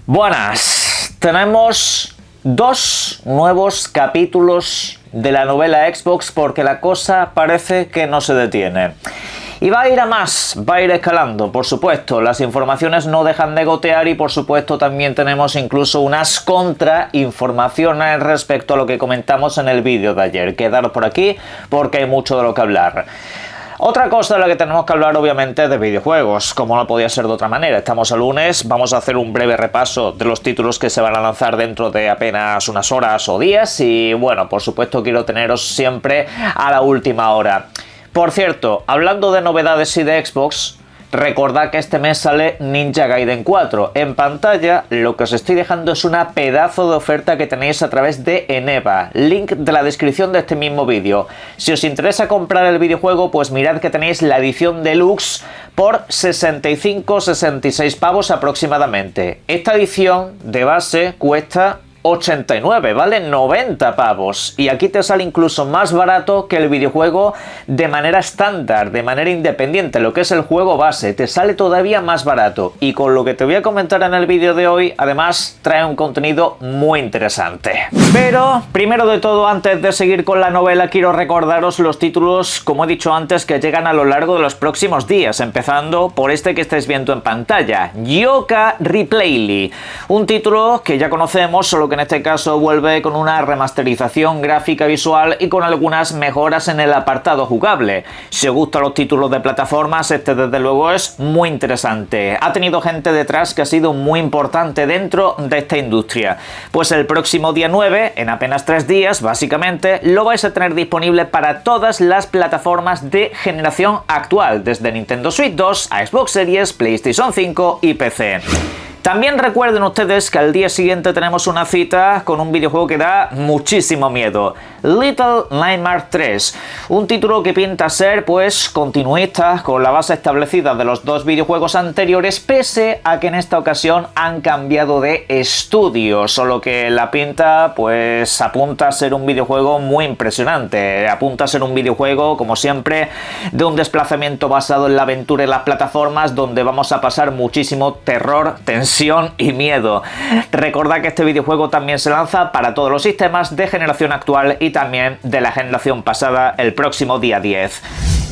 Buenas, tenemos dos nuevos capítulos de la novela Xbox porque la cosa parece que no se detiene. Y va a ir a más, va a ir escalando, por supuesto, las informaciones no dejan de gotear y por supuesto también tenemos incluso unas contrainformaciones respecto a lo que comentamos en el vídeo de ayer. Quedaros por aquí porque hay mucho de lo que hablar. Otra cosa de la que tenemos que hablar obviamente es de videojuegos, como no podía ser de otra manera. Estamos a lunes, vamos a hacer un breve repaso de los títulos que se van a lanzar dentro de apenas unas horas o días y bueno, por supuesto quiero teneros siempre a la última hora. Por cierto, hablando de novedades y de Xbox, recordad que este mes sale Ninja Gaiden 4. En pantalla lo que os estoy dejando es una pedazo de oferta que tenéis a través de Eneba. Link de la descripción de este mismo vídeo. Si os interesa comprar el videojuego, pues mirad que tenéis la edición deluxe por 65-66 pavos aproximadamente. Esta edición de base cuesta 89, vale 90 pavos y aquí te sale incluso más barato que el videojuego de manera estándar, de manera independiente, lo que es el juego base, te sale todavía más barato y con lo que te voy a comentar en el vídeo de hoy, además trae un contenido muy interesante. Pero primero de todo, antes de seguir con la novela, quiero recordaros los títulos, como he dicho antes, que llegan a lo largo de los próximos días, empezando por este que estáis viendo en pantalla, Yooka Replayly, un título que ya conocemos, solo que en este caso vuelve con una remasterización gráfica visual y con algunas mejoras en el apartado jugable. Si os gustan los títulos de plataformas, este desde luego es muy interesante. Ha tenido gente detrás que ha sido muy importante dentro de esta industria. Pues el próximo día 9, en apenas 3 días, básicamente, lo vais a tener disponible para todas las plataformas de generación actual, desde Nintendo Switch 2 a Xbox Series, PlayStation 5 y PC. También recuerden ustedes que al día siguiente tenemos una cita con un videojuego que da muchísimo miedo, Little Nightmares 3, un título que pinta ser pues continuista con la base establecida de los dos videojuegos anteriores, pese a que en esta ocasión han cambiado de estudio, solo que la pinta pues apunta a ser un videojuego muy impresionante, apunta a ser un videojuego como siempre de un desplazamiento basado en la aventura y las plataformas donde vamos a pasar muchísimo terror, tensión y miedo. Recordad que este videojuego también se lanza para todos los sistemas de generación actual y también de la generación pasada el próximo día 10.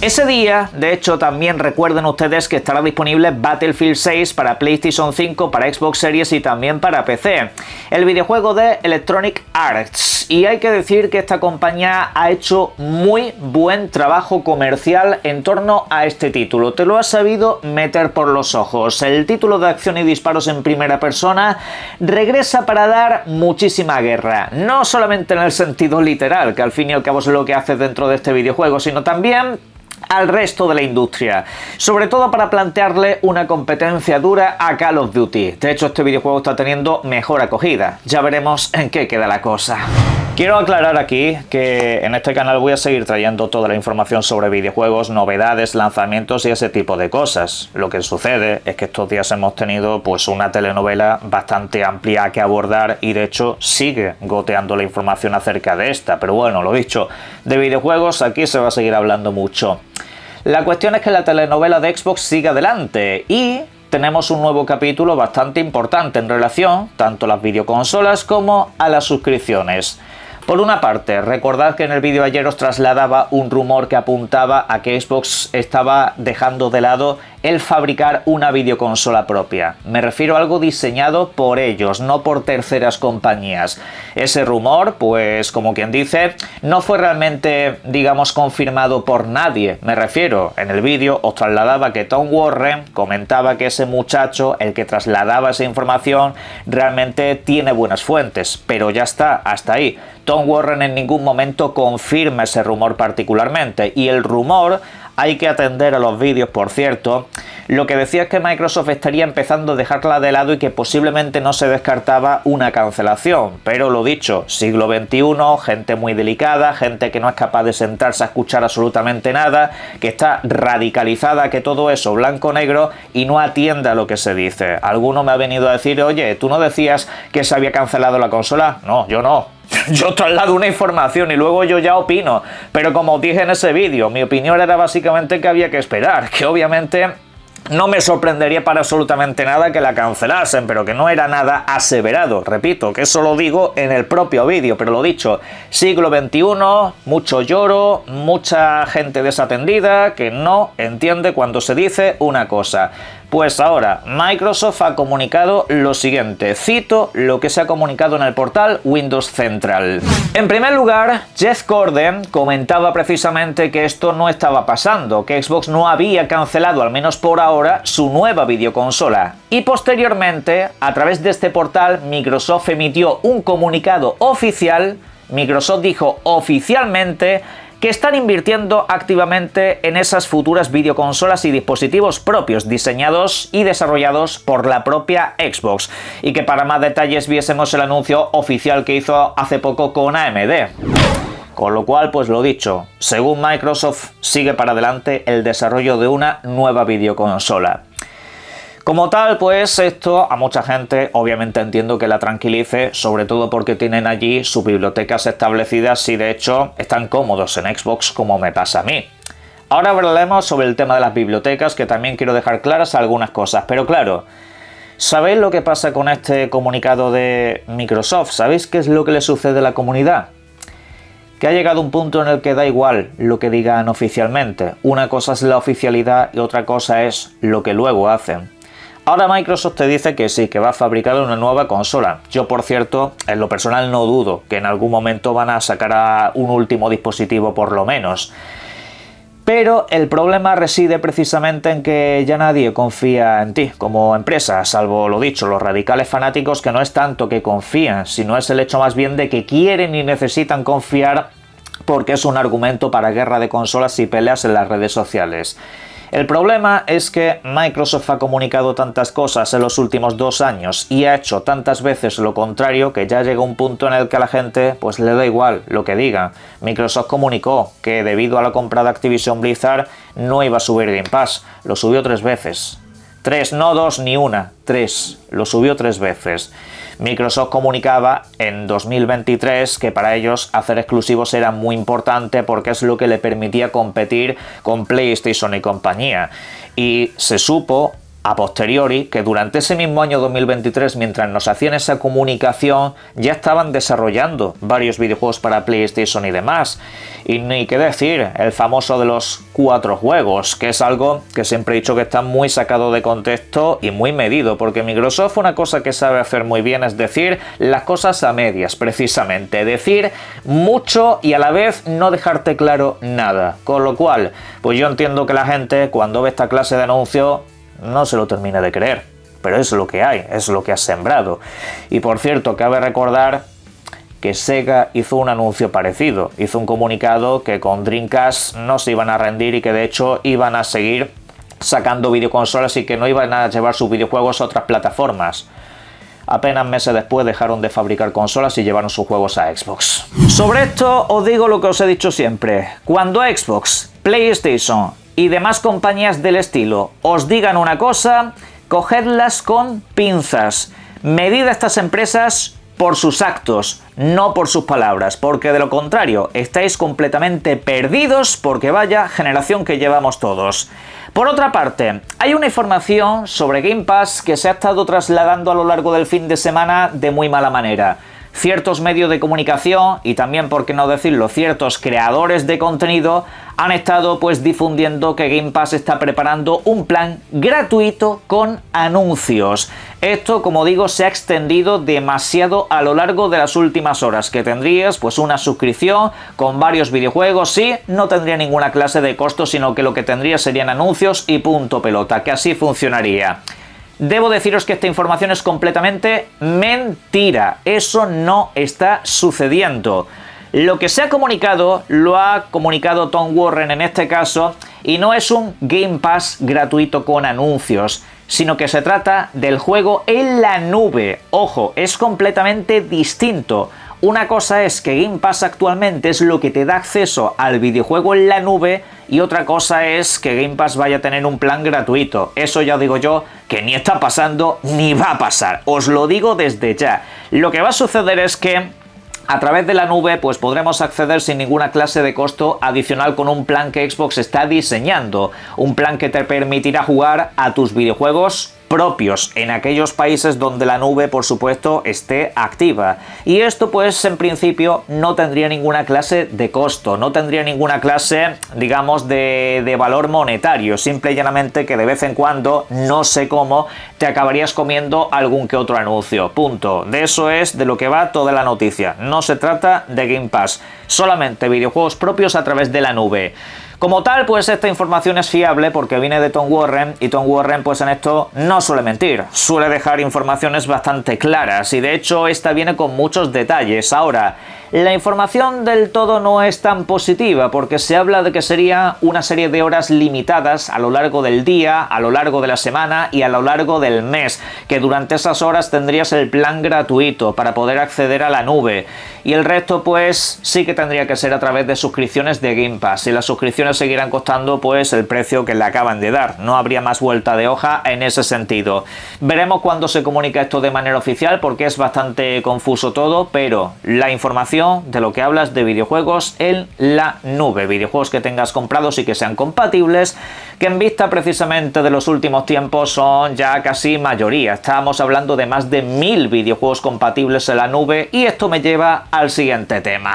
Ese día, de hecho, también recuerden ustedes que estará disponible Battlefield 6 para PlayStation 5, para Xbox Series y también para PC. El videojuego de Electronic Arts. Y hay que decir que esta compañía ha hecho muy buen trabajo comercial en torno a este título. Te lo ha sabido meter por los ojos. El título de acción y disparos en primera persona regresa para dar muchísima guerra. No solamente en el sentido literal, que al fin y al cabo es lo que hace dentro de este videojuego, sino también al resto de la industria, sobre todo para plantearle una competencia dura a Call of Duty. De hecho, este videojuego está teniendo mejor acogida. Ya veremos en qué queda la cosa. Quiero aclarar aquí que en este canal voy a seguir trayendo toda la información sobre videojuegos, novedades, lanzamientos y ese tipo de cosas. Lo que sucede es que estos días hemos tenido pues una telenovela bastante amplia que abordar y de hecho sigue goteando la información acerca de esta. Pero bueno, lo dicho, de videojuegos aquí se va a seguir hablando mucho. La cuestión es que la telenovela de Xbox sigue adelante y tenemos un nuevo capítulo bastante importante en relación tanto a las videoconsolas como a las suscripciones. Por una parte, recordad que en el vídeo ayer os trasladaba un rumor que apuntaba a que Xbox estaba dejando de lado el fabricar una videoconsola propia. Me refiero a algo diseñado por ellos, no por terceras compañías. Ese rumor, pues como quien dice, no fue realmente, digamos, confirmado por nadie. Me refiero, en el vídeo os trasladaba que Tom Warren comentaba que ese muchacho, el que trasladaba esa información, realmente tiene buenas fuentes, pero ya está, hasta ahí. Tom Warren en ningún momento confirma ese rumor particularmente, y el rumor, hay que atender a los vídeos, por cierto, lo que decía es que Microsoft estaría empezando a dejarla de lado y que posiblemente no se descartaba una cancelación, pero lo dicho, siglo XXI, gente muy delicada, gente que no es capaz de sentarse a escuchar absolutamente nada, que está radicalizada, que todo eso blanco-negro y no atiende a lo que se dice. Alguno me ha venido a decir, oye, ¿tú no decías que se había cancelado la consola? No, yo no. Yo traslado una información y luego yo ya opino, pero como os dije en ese vídeo, mi opinión era básicamente que había que esperar, que obviamente no me sorprendería para absolutamente nada que la cancelasen, pero que no era nada aseverado. Repito, que eso lo digo en el propio vídeo, pero lo dicho, siglo XXI, mucho lloro, mucha gente desatendida que no entiende cuando se dice una cosa. Pues ahora, Microsoft ha comunicado lo siguiente, cito lo que se ha comunicado en el portal Windows Central. En primer lugar, Jeff Gordon comentaba precisamente que esto no estaba pasando, que Xbox no había cancelado, al menos por ahora, su nueva videoconsola. Y posteriormente, a través de este portal, Microsoft emitió un comunicado oficial. Microsoft dijo oficialmente que están invirtiendo activamente en esas futuras videoconsolas y dispositivos propios diseñados y desarrollados por la propia Xbox, y que para más detalles viésemos el anuncio oficial que hizo hace poco con AMD. Con lo cual, pues lo dicho, según Microsoft, sigue para adelante el desarrollo de una nueva videoconsola. Como tal, pues esto a mucha gente obviamente entiendo que la tranquilice, sobre todo porque tienen allí sus bibliotecas establecidas y de hecho están cómodos en Xbox, como me pasa a mí. Ahora hablaremos sobre el tema de las bibliotecas, que también quiero dejar claras algunas cosas, pero claro, ¿sabéis lo que pasa con este comunicado de Microsoft? ¿Sabéis qué es lo que le sucede a la comunidad? Que ha llegado un punto en el que da igual lo que digan oficialmente. Una cosa es la oficialidad y otra cosa es lo que luego hacen. Ahora Microsoft te dice que sí, que va a fabricar una nueva consola. Yo, por cierto, en lo personal no dudo que en algún momento van a sacar un último dispositivo por lo menos. Pero el problema reside precisamente en que ya nadie confía en ti como empresa, salvo lo dicho, los radicales fanáticos, que no es tanto que confían, sino es el hecho más bien de que quieren y necesitan confiar porque es un argumento para guerra de consolas y peleas en las redes sociales. El problema es que Microsoft ha comunicado tantas cosas en los últimos 2 años y ha hecho tantas veces lo contrario que ya llega un punto en el que a la gente pues le da igual lo que diga. Microsoft comunicó que debido a la compra de Activision Blizzard no iba a subir Game Pass, lo subió 3 veces. 3, no 2 ni 1, 3, lo subió 3 veces. Microsoft comunicaba en 2023 que para ellos hacer exclusivos era muy importante porque es lo que le permitía competir con PlayStation y compañía. Y se supo a posteriori que durante ese mismo año 2023, mientras nos hacían esa comunicación, ya estaban desarrollando varios videojuegos para PlayStation y demás. Y ni qué decir, el famoso de los 4 juegos, que es algo que siempre he dicho que está muy sacado de contexto y muy medido, porque Microsoft una cosa que sabe hacer muy bien es decir las cosas a medias, precisamente. Decir mucho y a la vez no dejarte claro nada. Con lo cual, pues yo entiendo que la gente cuando ve esta clase de anuncio no se lo termina de creer, pero es lo que hay, es lo que has sembrado. Y por cierto, cabe recordar que Sega hizo un anuncio parecido, hizo un comunicado que con Dreamcast no se iban a rendir y que de hecho iban a seguir sacando videoconsolas y que no iban a llevar sus videojuegos a otras plataformas. Apenas meses después dejaron de fabricar consolas y llevaron sus juegos a Xbox. Sobre esto os digo lo que os he dicho siempre, cuando Xbox, PlayStation y demás compañías del estilo os digan una cosa, cogedlas con pinzas. Medid a estas empresas por sus actos, no por sus palabras, porque de lo contrario estáis completamente perdidos, porque vaya generación que llevamos todos. Por otra parte, hay una información sobre Game Pass que se ha estado trasladando a lo largo del fin de semana de muy mala manera. Ciertos medios de comunicación y también, por qué no decirlo, ciertos creadores de contenido han estado pues difundiendo que Game Pass está preparando un plan gratuito con anuncios. Esto, como digo, se ha extendido demasiado a lo largo de las últimas horas, que tendrías pues una suscripción con varios videojuegos, sí, no tendría ninguna clase de costo, sino que lo que tendría serían anuncios y punto pelota, que así funcionaría. Debo deciros que esta información es completamente mentira. Eso no está sucediendo. Lo que se ha comunicado, lo ha comunicado Tom Warren en este caso, y no es un Game Pass gratuito con anuncios, sino que se trata del juego en la nube. Ojo, es completamente distinto. Una cosa es que Game Pass actualmente es lo que te da acceso al videojuego en la nube y otra cosa es que Game Pass vaya a tener un plan gratuito. Eso ya digo yo que ni está pasando ni va a pasar. Os lo digo desde ya. Lo que va a suceder es que A través de la nube pues podremos acceder sin ninguna clase de costo adicional con un plan que Xbox está diseñando, un plan que te permitirá jugar a tus videojuegos propios en aquellos países donde la nube por supuesto esté activa, y esto pues en principio no tendría ninguna clase de costo, no tendría ninguna clase digamos de valor monetario, simple y llanamente que de vez en cuando, no sé cómo, te acabarías comiendo algún que otro anuncio, punto. De eso es de lo que va toda la noticia, no se trata de Game Pass, solamente videojuegos propios a través de la nube. Como tal, pues esta información es fiable porque viene de Tom Warren, y Tom Warren pues en esto no suele mentir, suele dejar informaciones bastante claras, y de hecho esta viene con muchos detalles. Ahora, la información del todo no es tan positiva porque se habla de que sería una serie de horas limitadas a lo largo del día, a lo largo de la semana y a lo largo del mes, que durante esas horas tendrías el plan gratuito para poder acceder a la nube, y el resto pues sí que tendría que ser a través de suscripciones de Game Pass, y las suscripciones seguirán costando pues el precio que le acaban de dar, no habría más vuelta de hoja en ese sentido. Veremos cuándo se comunica esto de manera oficial porque es bastante confuso todo, pero la información de lo que hablas de videojuegos en la nube, videojuegos que tengas comprados y que sean compatibles, que en vista precisamente de los últimos tiempos son ya casi mayoría, estábamos hablando de más de 1000 videojuegos compatibles en la nube, y esto me lleva al siguiente tema.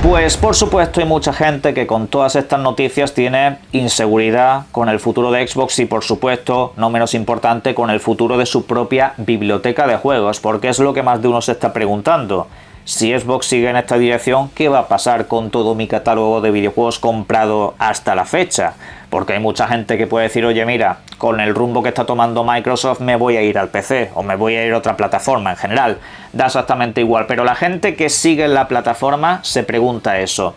Pues por supuesto hay mucha gente que con todas estas noticias tiene inseguridad con el futuro de Xbox y por supuesto, no menos importante, con el futuro de su propia biblioteca de juegos, porque es lo que más de uno se está preguntando. Si Xbox sigue en esta dirección, ¿qué va a pasar con todo mi catálogo de videojuegos comprado hasta la fecha? Porque hay mucha gente que puede decir, oye mira, con el rumbo que está tomando Microsoft me voy a ir al PC o me voy a ir a otra plataforma en general. Da exactamente igual, pero la gente que sigue en la plataforma se pregunta eso.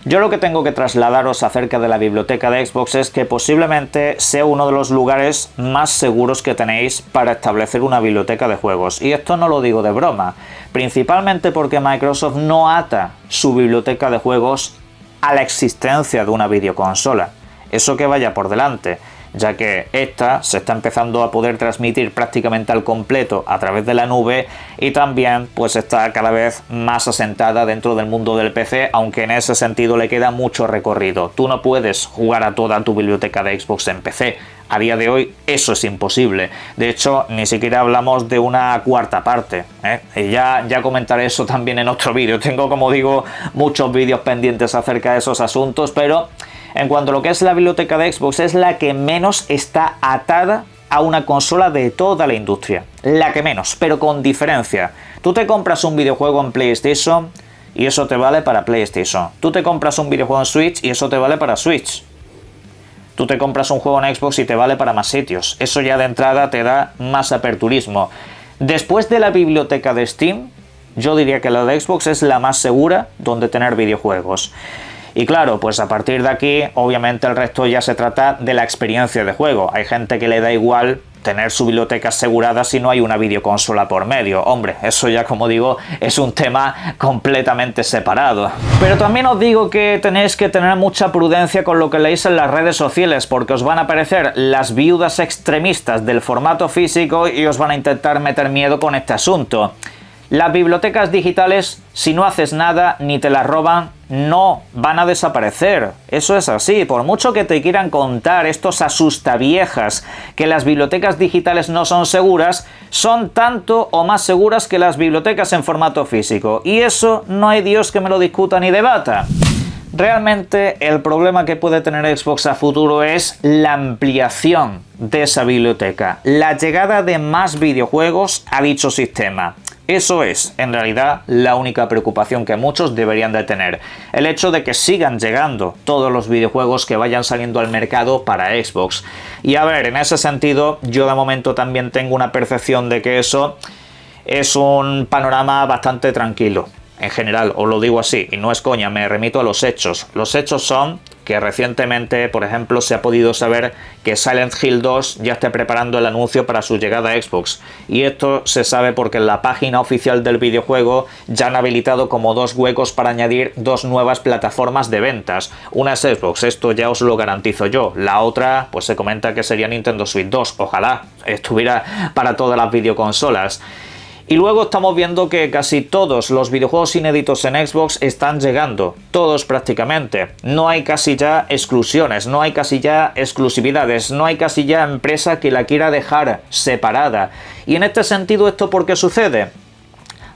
Yo lo que tengo que trasladaros acerca de la biblioteca de Xbox es que posiblemente sea uno de los lugares más seguros que tenéis para establecer una biblioteca de juegos. Y esto no lo digo de broma, principalmente porque Microsoft no ata su biblioteca de juegos a la existencia de una videoconsola. Eso que vaya por delante, ya que esta se está empezando a poder transmitir prácticamente al completo a través de la nube, y también pues está cada vez más asentada dentro del mundo del PC, aunque en ese sentido le queda mucho recorrido. Tú no puedes jugar a toda tu biblioteca de Xbox en PC. A día de hoy eso es imposible. De hecho, ni siquiera hablamos de una cuarta parte, Y ya comentaré eso también en otro vídeo. Tengo, como digo, muchos vídeos pendientes acerca de esos asuntos, pero en cuanto a lo que es la biblioteca de Xbox, es la que menos está atada a una consola de toda la industria. La que menos, pero con diferencia. Tú te compras un videojuego en PlayStation y eso te vale para PlayStation. Tú te compras un videojuego en Switch y eso te vale para Switch. Tú te compras un juego en Xbox y te vale para más sitios. Eso ya de entrada te da más aperturismo. Después de la biblioteca de Steam, yo diría que la de Xbox es la más segura donde tener videojuegos. Y claro, pues a partir de aquí, obviamente el resto ya se trata de la experiencia de juego. Hay gente que le da igual tener su biblioteca asegurada si no hay una videoconsola por medio. Hombre, eso ya, como digo, es un tema completamente separado. Pero también os digo que tenéis que tener mucha prudencia con lo que leéis en las redes sociales, porque os van a aparecer las viudas extremistas del formato físico y os van a intentar meter miedo con este asunto. Las bibliotecas digitales, si no haces nada ni te las roban, no van a desaparecer. Eso es así. Por mucho que te quieran contar estos asustaviejas que las bibliotecas digitales no son seguras, son tanto o más seguras que las bibliotecas en formato físico. Y eso no hay Dios que me lo discuta ni debata. Realmente el problema que puede tener Xbox a futuro es la ampliación de esa biblioteca, la llegada de más videojuegos a dicho sistema. Eso es, en realidad, la única preocupación que muchos deberían de tener. El hecho de que sigan llegando todos los videojuegos que vayan saliendo al mercado para Xbox. Y a ver, en ese sentido, yo de momento también tengo una percepción de que eso es un panorama bastante tranquilo. En general, os lo digo así, y no es coña, me remito a los hechos. Los hechos son que recientemente, por ejemplo, se ha podido saber que Silent Hill 2 ya está preparando el anuncio para su llegada a Xbox. Y esto se sabe porque en la página oficial del videojuego ya han habilitado como 2 huecos para añadir 2 nuevas plataformas de ventas. Una es Xbox, esto ya os lo garantizo yo. La otra, pues se comenta que sería Nintendo Switch 2. Ojalá estuviera para todas las videoconsolas. Y luego estamos viendo que casi todos los videojuegos inéditos en Xbox están llegando, todos prácticamente. No hay casi ya exclusiones, no hay casi ya exclusividades, no hay casi ya empresa que la quiera dejar separada. Y en este sentido, ¿esto por qué sucede?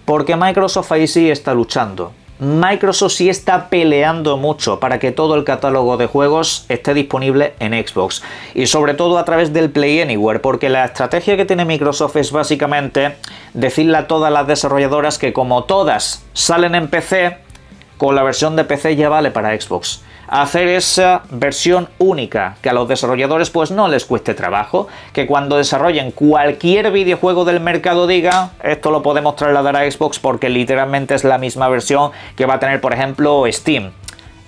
Porque Microsoft ahí sí está luchando. Microsoft sí está peleando mucho para que todo el catálogo de juegos esté disponible en Xbox y sobre todo a través del Play Anywhere, porque la estrategia que tiene Microsoft es básicamente decirle a todas las desarrolladoras que como todas salen en PC, con la versión de PC ya vale para Xbox. Hacer esa versión única, que a los desarrolladores pues no les cueste trabajo, que cuando desarrollen cualquier videojuego del mercado diga, esto lo podemos trasladar a Xbox porque literalmente es la misma versión que va a tener por ejemplo Steam.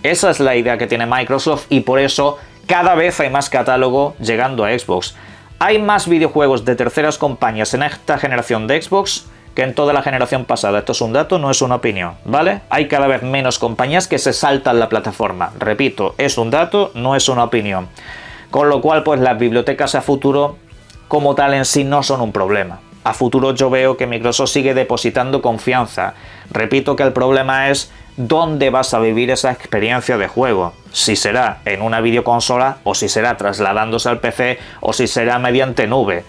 Esa es la idea que tiene Microsoft y por eso cada vez hay más catálogo llegando a Xbox. Hay más videojuegos de terceras compañías en esta generación de Xbox que en toda la generación pasada. Esto es un dato, no es una opinión, ¿vale? Hay cada vez menos compañías que se saltan la plataforma. Repito, es un dato, no es una opinión. Con lo cual, pues las bibliotecas a futuro, como tal en sí, no son un problema. A futuro yo veo que Microsoft sigue depositando confianza. Repito que el problema es dónde vas a vivir esa experiencia de juego. Si será en una videoconsola, o si será trasladándose al PC, o si será mediante nube.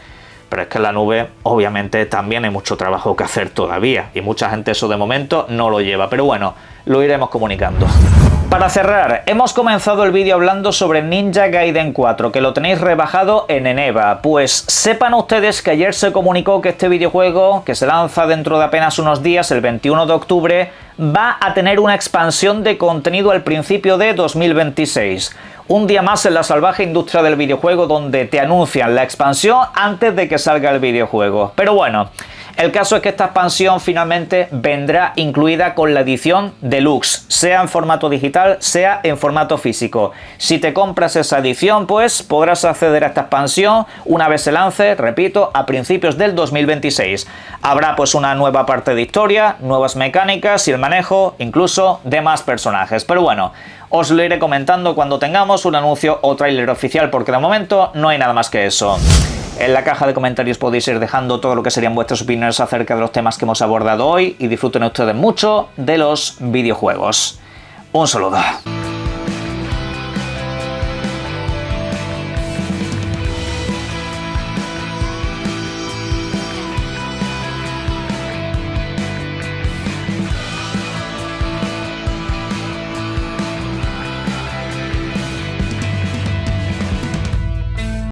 Pero es que en la nube, obviamente, también hay mucho trabajo que hacer todavía. Y mucha gente eso de momento no lo lleva. Pero bueno, lo iremos comunicando. Para cerrar, hemos comenzado el vídeo hablando sobre Ninja Gaiden 4, que lo tenéis rebajado en Eneba. Pues sepan ustedes que ayer se comunicó que este videojuego, que se lanza dentro de apenas unos días, el 21 de octubre, va a tener una expansión de contenido al principio de 2026. Un día más en la salvaje industria del videojuego donde te anuncian la expansión antes de que salga el videojuego. Pero bueno, el caso es que esta expansión finalmente vendrá incluida con la edición deluxe, sea en formato digital, sea en formato físico. Si te compras esa edición, pues podrás acceder a esta expansión una vez se lance, repito, a principios del 2026. Habrá pues una nueva parte de historia, nuevas mecánicas y el manejo incluso de más personajes. Pero bueno, os lo iré comentando cuando tengamos un anuncio o tráiler oficial, porque de momento no hay nada más que eso. En la caja de comentarios podéis ir dejando todo lo que serían vuestras opiniones acerca de los temas que hemos abordado hoy y disfruten ustedes mucho de los videojuegos. Un saludo.